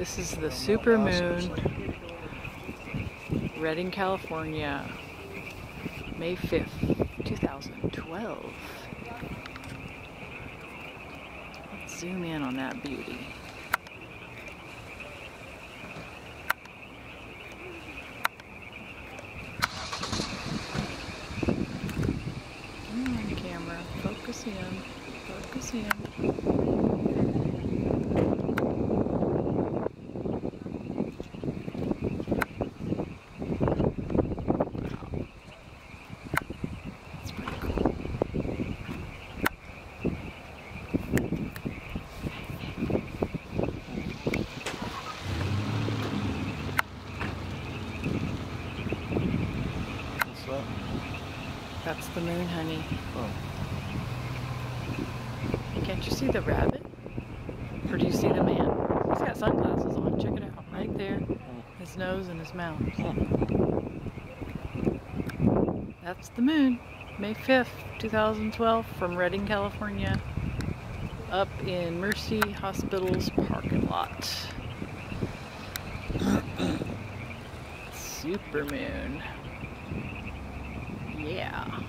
This is the super moon, Redding, California, May 5th, 2012. Let's zoom in on that beauty. Come on, camera, focus in, focus in. That's the moon, honey. Oh. Can't you see the rabbit? Or do you see the man? He's got sunglasses on. Check it out. Right there. His nose and his mouth. That's the moon. May 5th, 2012 from Redding, California. Up in Mercy Hospital's parking lot. Super moon. Yeah.